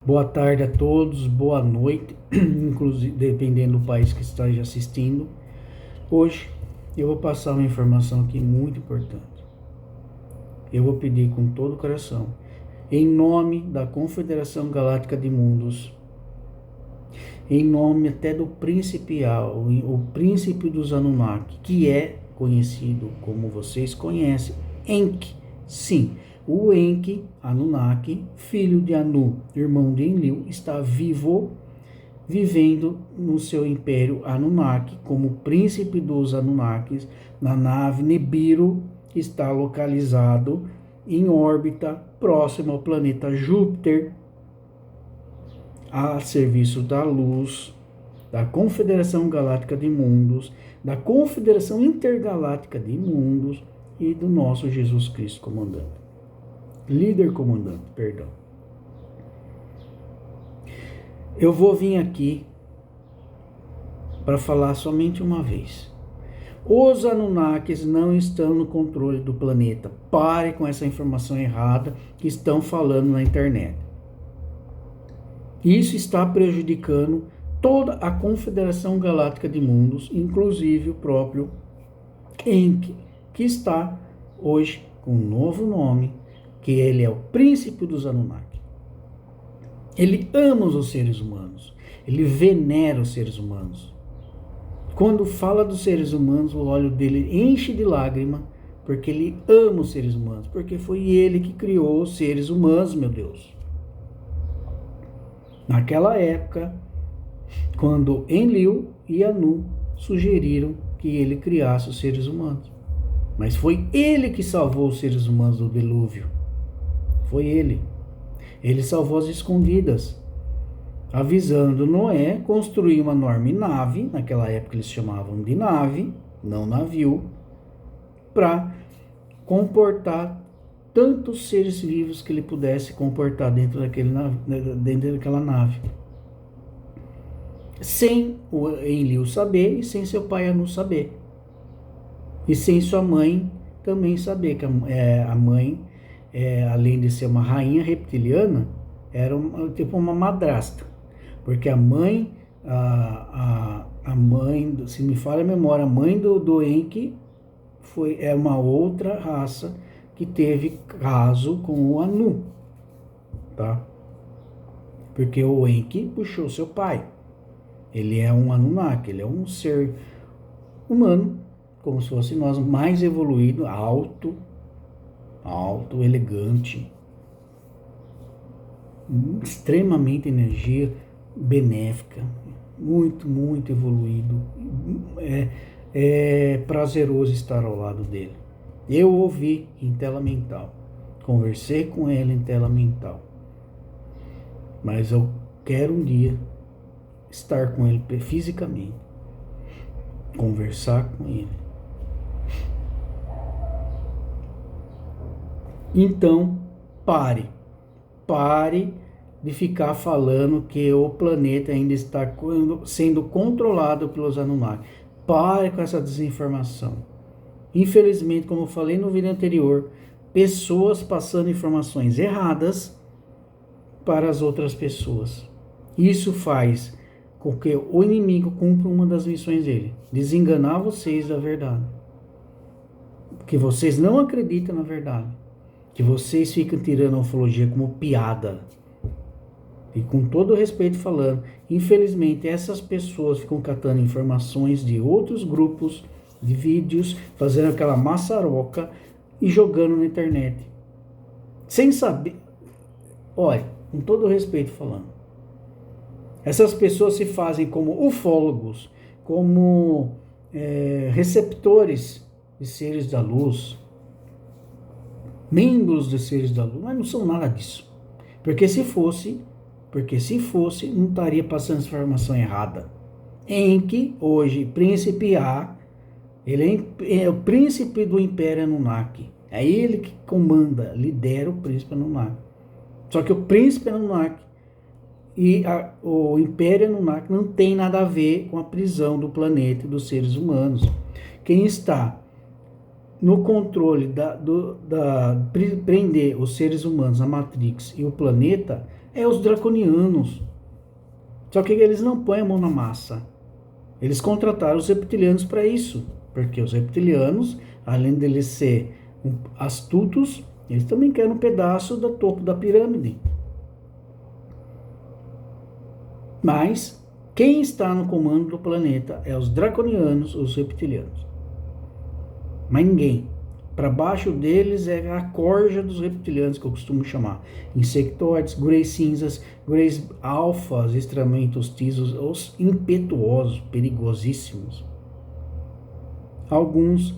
Boa tarde a todos, boa noite, inclusive dependendo do país que esteja assistindo. Hoje eu vou passar uma informação aqui muito importante. Eu vou pedir com todo o coração, em nome da Confederação Galáctica de Mundos, em nome até do o príncipe dos Anunnaki, que é conhecido como vocês conhecem, Enki. Sim, o Enki, Anunnaki, filho de Anu, irmão de Enlil, está vivo, vivendo no seu império Anunnaki, como príncipe dos Anunnakis, na nave Nibiru, que está localizado em órbita próximo ao planeta Júpiter, a serviço da luz, da Confederação Galáctica de Mundos, da Confederação Intergaláctica de Mundos e do nosso Jesus Cristo comandante. Líder comandante, perdão. Eu vou vir aqui para falar somente uma vez. Os Anunnakis não estão no controle do planeta. Pare com essa informação errada que estão falando na internet. Isso está prejudicando toda a Confederação Galáctica de Mundos, inclusive o próprio Enki, que está hoje com um novo nome, que ele é o príncipe dos Anunnaki. Ele ama os seres humanos, ele venera os seres humanos. Quando fala dos seres humanos, o olho dele enche de lágrima, porque ele ama os seres humanos, porque foi ele que criou os seres humanos, meu Deus. Naquela época, quando Enlil e Anu sugeriram que ele criasse os seres humanos. Mas foi ele que salvou os seres humanos do dilúvio. Foi ele. Ele salvou as escondidas, avisando Noé construir uma enorme nave, naquela época eles chamavam de nave, não navio, para comportar tantos seres vivos que ele pudesse comportar dentro daquela nave. Sem o Enlil saber e sem seu pai Anu saber. E sem sua mãe também saber, que a mãe, além de ser uma rainha reptiliana, era tipo uma madrasta. Porque a mãe, a mãe, se me falha a memória, a mãe do Enki é uma outra raça que teve caso com o Anu, tá? Porque o Enki puxou seu pai. Ele é um Anunnaki, ele é um ser humano, como se fosse nós, mais evoluído, alto, elegante, extremamente energia benéfica, muito, muito evoluído. É prazeroso estar ao lado dele. Eu ouvi em tela mental, conversei com ele em tela mental, mas eu quero um dia estar com ele fisicamente, conversar com ele. Então, pare de ficar falando que o planeta ainda está sendo controlado pelos Anunnaki. Pare com essa desinformação. Infelizmente, como eu falei no vídeo anterior, pessoas passando informações erradas para as outras pessoas. Isso faz com que o inimigo cumpra uma das missões dele, desenganar vocês da verdade. Que vocês não acreditam na verdade. Que vocês ficam tirando a ufologia como piada. E com todo o respeito falando, infelizmente essas pessoas ficam catando informações de outros grupos, de vídeos, fazendo aquela maçaroca e jogando na internet. Sem saber. Olha, com todo o respeito falando. Essas pessoas se fazem como ufólogos, como receptores de seres da luz, membros dos seres da luz, mas não são nada disso. Porque se fosse, não estaria passando essa informação errada. Enki, hoje, príncipe A, ele é o príncipe do Império Anunnaki. É ele que comanda, lidera o príncipe Anunnaki. Só que o príncipe Anunnaki e o Império Anunnaki não tem nada a ver com a prisão do planeta e dos seres humanos. Quem está no controle prender os seres humanos, a Matrix e o planeta, É os draconianos. Só que eles não põem a mão na massa. Eles contrataram os reptilianos para isso. Porque os reptilianos, além de eles ser astutos, eles também querem um pedaço do topo da pirâmide. Mas quem está no comando do planeta é os draconianos, os reptilianos. Mas ninguém. Para baixo deles é a corja dos reptilianos, que eu costumo chamar. Insectoides, greys cinzas, greys alfas, extremamente hostis, os impetuosos, perigosíssimos. Alguns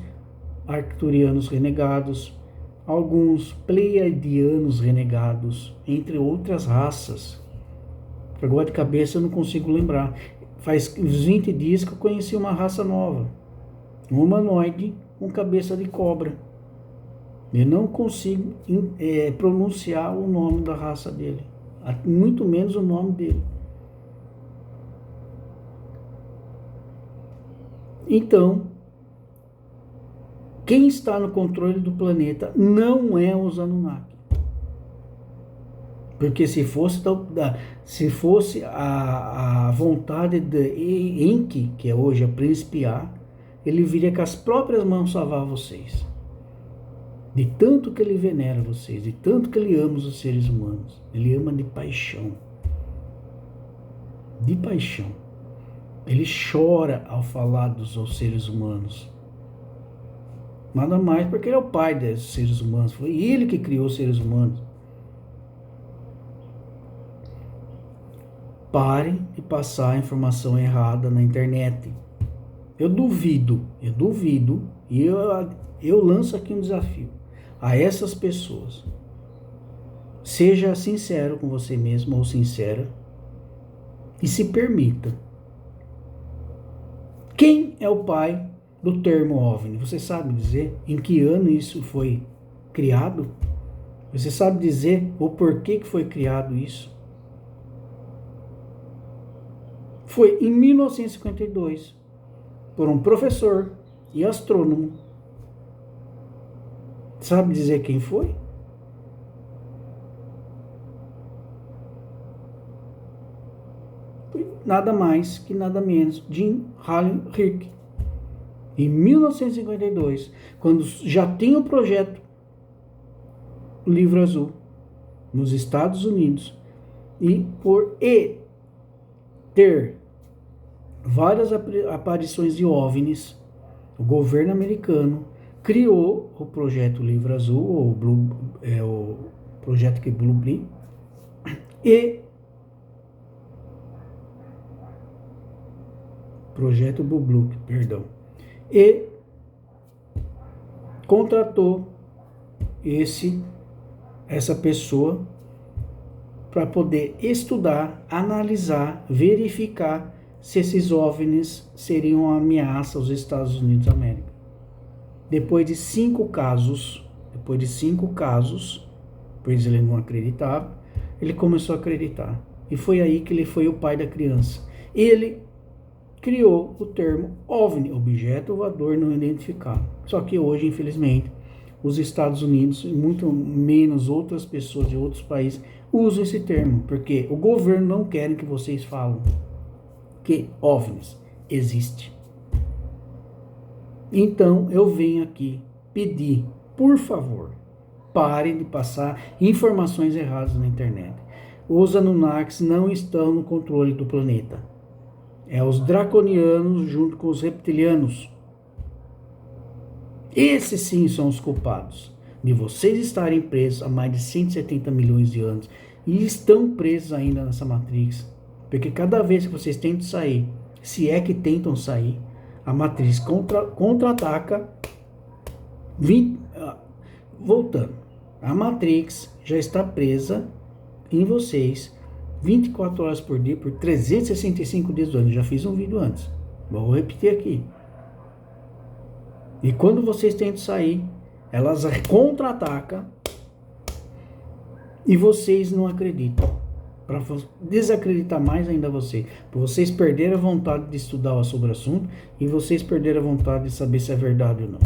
arcturianos renegados, alguns pleiadianos renegados, entre outras raças. Agora de cabeça eu não consigo lembrar. Faz uns 20 dias que eu conheci uma raça nova. Um humanoide com cabeça de cobra. Eu não consigo pronunciar o nome da raça dele. Muito menos o nome dele. Então, quem está no controle do planeta não é os Anunnaki. Porque se fosse a vontade de Enki, que é hoje a Príncipe A, ele viria com as próprias mãos salvar vocês. De tanto que ele venera vocês, de tanto que ele ama os seres humanos. Ele ama de paixão. De paixão. Ele chora ao falar dos seres humanos. Nada mais porque ele é o pai dos seres humanos. Foi ele que criou os seres humanos. Parem de passar a informação errada na internet. Eu duvido, e eu lanço aqui um desafio a essas pessoas. Seja sincero com você mesmo ou sincera e se permita. Quem é o pai do termo OVNI? Você sabe dizer em que ano isso foi criado? Você sabe dizer o porquê que foi criado isso? Foi em 1952, por um professor e astrônomo. Sabe dizer quem foi? Foi nada mais que nada menos Jim Hallen Hirsch. Em 1952, quando já tinha o projeto Livro Azul nos Estados Unidos, e por ter várias aparições de OVNIs, o governo americano criou o projeto Livro Azul, ou o projeto que Blue Blee, e projeto Blue Blue, perdão, e contratou essa pessoa para poder estudar, analisar, verificar se esses OVNIs seriam uma ameaça aos Estados Unidos da América. Depois de 5 casos, pois ele não acreditava, ele começou a acreditar. E foi aí que ele foi o pai da criança. Ele criou o termo OVNI, objeto voador não identificado. Só que hoje, infelizmente, os Estados Unidos, e muito menos outras pessoas de outros países, usam esse termo, porque o governo não quer que vocês falem que OVNIs existe. Então eu venho aqui pedir, por favor, parem de passar informações erradas na internet. Os Anunnakis não estão no controle do planeta. É os draconianos junto com os reptilianos. Esses sim são os culpados de vocês estarem presos há mais de 170 milhões de anos e estão presos ainda nessa Matrix. Porque cada vez que vocês tentam sair, se é que tentam sair, a Matrix contra-ataca. Voltando, a Matrix já está presa em vocês 24 horas por dia, por 365 dias do ano. Eu já fiz um vídeo antes, vou repetir aqui. E quando vocês tentam sair, elas contra-atacam e vocês não acreditam. Para desacreditar mais ainda para vocês perderem a vontade de estudar sobre o assunto e vocês perderem a vontade de saber se é verdade ou não.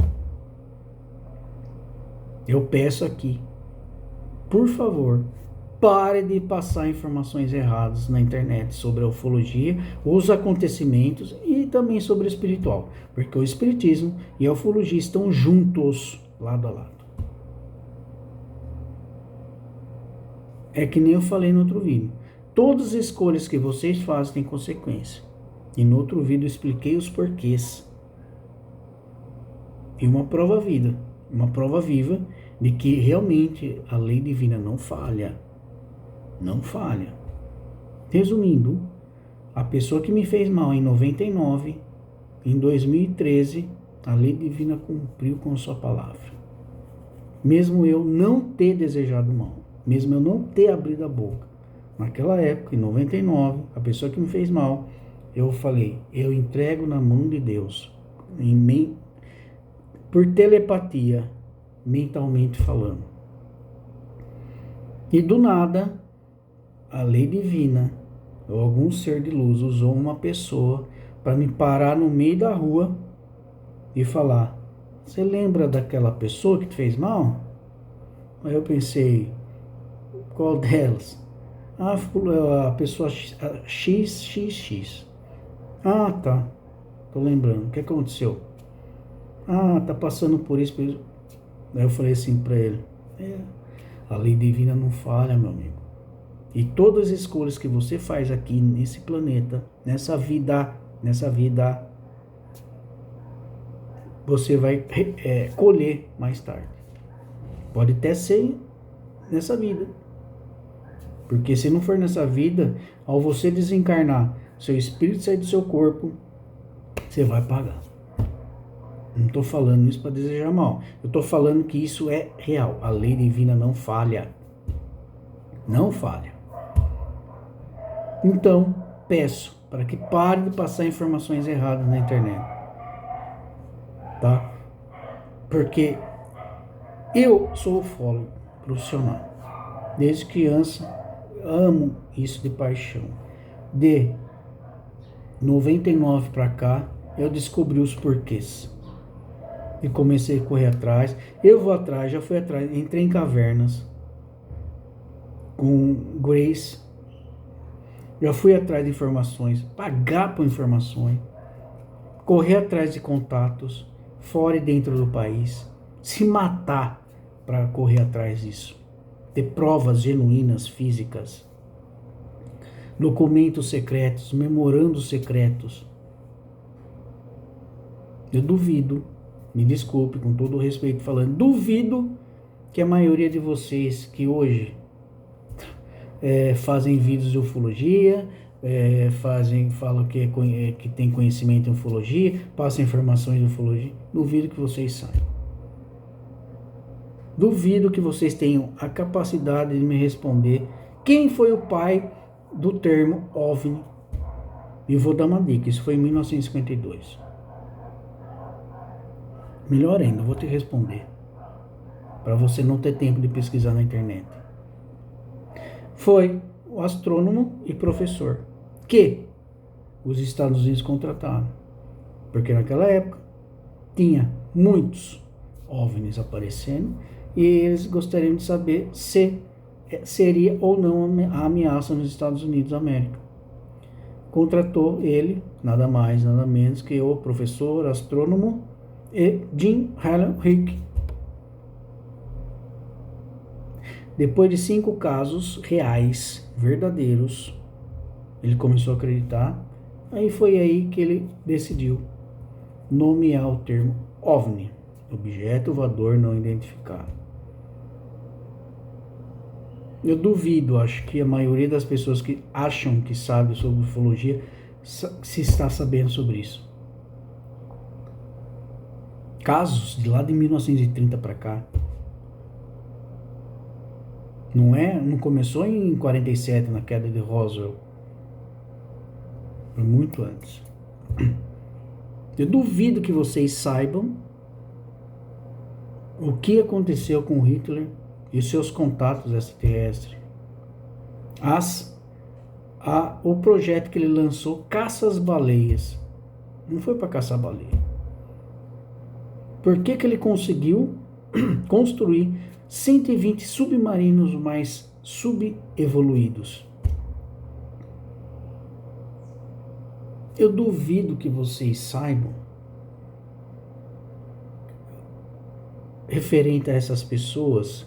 Eu peço aqui, por favor, Pare de passar informações erradas na internet sobre a ufologia, os acontecimentos e também sobre o espiritual, porque o espiritismo e a ufologia estão juntos, lado a lado. É que nem eu falei no outro vídeo. Todas as escolhas que vocês fazem têm consequência. E no outro vídeo eu expliquei os porquês. E uma prova viva de que realmente a lei divina não falha. Não falha. Resumindo, a pessoa que me fez mal em 99, em 2013, a lei divina cumpriu com a sua palavra. Mesmo eu não ter desejado mal, mesmo eu não ter abrido a boca. Naquela época, em 99, a pessoa que me fez mal, eu falei, eu entrego na mão de Deus, por telepatia, mentalmente falando. E do nada, a lei divina, ou algum ser de luz, usou uma pessoa para me parar no meio da rua e falar, você lembra daquela pessoa que te fez mal? Aí eu pensei, qual delas? A pessoa XXX. Ah, tá. Tô lembrando. O que aconteceu? Ah, tá passando por isso. Aí eu falei assim para ele, a lei divina não falha, meu amigo. E todas as escolhas que você faz aqui nesse planeta, nessa vida, você vai colher mais tarde. Pode até ser nessa vida. Porque se não for nessa vida, ao você desencarnar, seu espírito sair do seu corpo, você vai pagar. Não estou falando isso para desejar mal. Eu estou falando que isso é real. A lei divina não falha. Não falha. Então, peço para que pare de passar informações erradas na internet. Tá? Porque eu sou ufólogo profissional. Desde criança, amo isso de paixão. De 99 para cá, eu descobri os porquês. E comecei a correr atrás. Já fui atrás, entrei em cavernas com Grace. Já fui atrás de informações, pagar por informações, correr atrás de contatos, fora e dentro do país, se matar para correr atrás disso. Ter provas genuínas, físicas, documentos secretos, memorandos secretos. Eu duvido, me desculpe com todo o respeito falando, duvido que a maioria de vocês que hoje fazem vídeos de ufologia, falam que tem conhecimento em ufologia, passam informações de ufologia, duvido que vocês saibam. Duvido que vocês tenham a capacidade de me responder quem foi o pai do termo OVNI. E vou dar uma dica, isso foi em 1952. Melhor ainda, eu vou te responder, para você não ter tempo de pesquisar na internet. Foi o astrônomo e professor que os Estados Unidos contrataram, porque naquela época tinha muitos OVNIs aparecendo e eles gostariam de saber se seria ou não a ameaça nos Estados Unidos da América. Contratou ele, nada mais, nada menos que o professor astrônomo e Jim Hallam Rick. Depois de 5 casos reais, verdadeiros, ele começou a acreditar. Aí foi aí que ele decidiu nomear o termo OVNI, objeto voador não identificado. Eu duvido, acho que a maioria das pessoas que acham que sabe sobre ufologia se está sabendo sobre isso. Casos de lá de 1930 para cá. Não começou em 47 na queda de Roswell. Foi muito antes. Eu duvido que vocês saibam o que aconteceu com Hitler e seus contatos extraterrestres. O projeto que ele lançou, caça às baleias. Não foi para caçar baleia. Por que ele conseguiu construir 120 submarinos mais subevoluídos. Eu duvido que vocês saibam, referente a essas pessoas,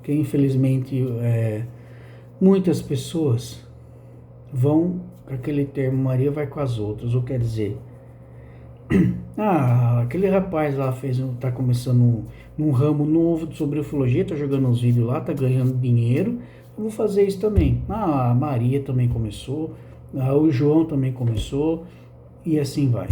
que infelizmente muitas pessoas vão, aquele termo, Maria vai com as outras, ou quer dizer, aquele rapaz lá tá começando num ramo novo sobre ufologia, tá jogando uns vídeos lá, tá ganhando dinheiro, eu vou fazer isso também. A Maria também começou, o João também começou, e assim vai.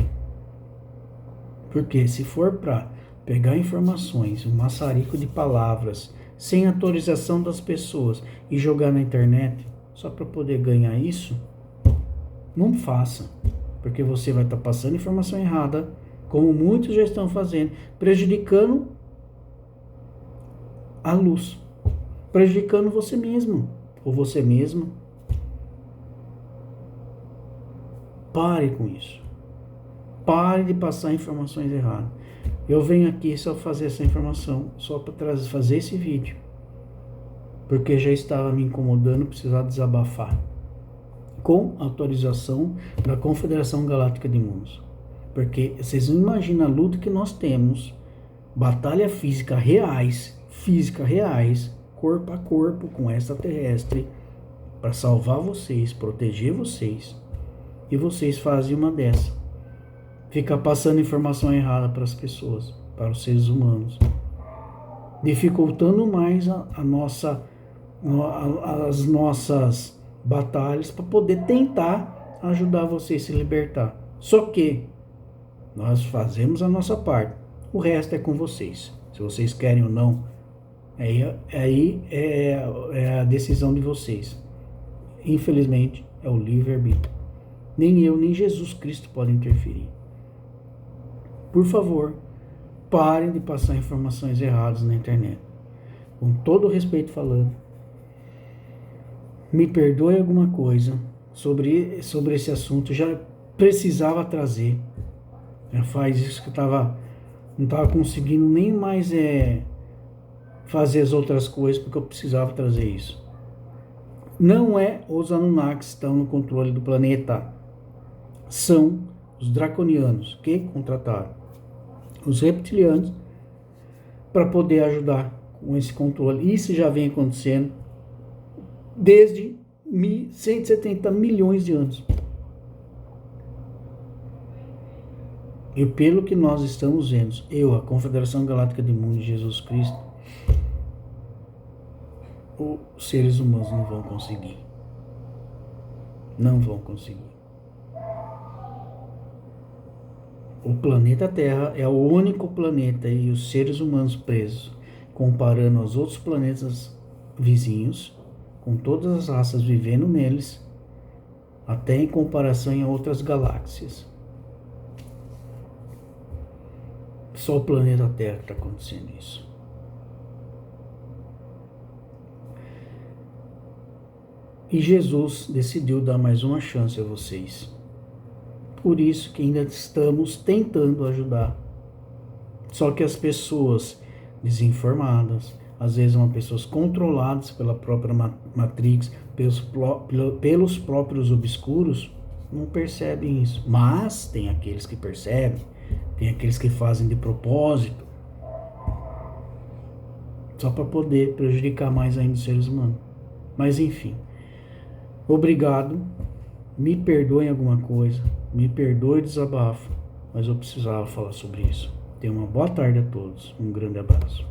Porque se for para pegar informações, um maçarico de palavras, sem autorização das pessoas, e jogar na internet, só para poder ganhar isso, não faça. Porque você vai estar passando informação errada, como muitos já estão fazendo, prejudicando a luz, prejudicando você mesmo, ou você mesma. Pare com isso. Pare de passar informações erradas. Eu venho aqui só fazer essa informação, só para fazer esse vídeo, porque já estava me incomodando, precisava desabafar, com autorização da Confederação Galáctica de Mundos. Porque vocês não imaginam a luta que nós temos, batalha física reais, corpo a corpo com extraterrestre, para salvar vocês, proteger vocês, e vocês fazem uma dessa, fica passando informação errada para as pessoas, para os seres humanos, dificultando mais as nossas batalhas para poder tentar ajudar vocês a se libertar. Só que nós fazemos a nossa parte, o resto é com vocês. Se vocês querem ou não, aí é a decisão de vocês. Infelizmente, é o livre-arbítrio. Nem eu, nem Jesus Cristo podem interferir. Por favor, parem de passar informações erradas na internet. Com todo o respeito falando, me perdoe alguma coisa sobre esse assunto, já precisava trazer. Já faz isso que eu não estava conseguindo nem mais fazer as outras coisas, porque eu precisava trazer isso. Não é os Anunnakis que estão no controle do planeta, são os draconianos que contrataram os reptilianos para poder ajudar com esse controle. Isso já vem acontecendo desde 170 milhões de anos. E pelo que nós estamos vendo, a Confederação Galáctica de Mundos, Jesus Cristo, os seres humanos não vão conseguir. Não vão conseguir. O planeta Terra é o único planeta e os seres humanos presos, comparando aos outros planetas vizinhos, com todas as raças vivendo neles, até em comparação em outras galáxias. Só o planeta Terra está acontecendo isso. E Jesus decidiu dar mais uma chance a vocês. Por isso que ainda estamos tentando ajudar. Só que as pessoas desinformadas, às vezes pessoas controladas pela própria Matrix, pelos próprios obscuros, não percebem isso. Mas tem aqueles que percebem, tem aqueles que fazem de propósito, só para poder prejudicar mais ainda os seres humanos. Mas enfim, obrigado, me perdoem alguma coisa, me perdoe o desabafo, mas eu precisava falar sobre isso. Tenha uma boa tarde a todos, um grande abraço.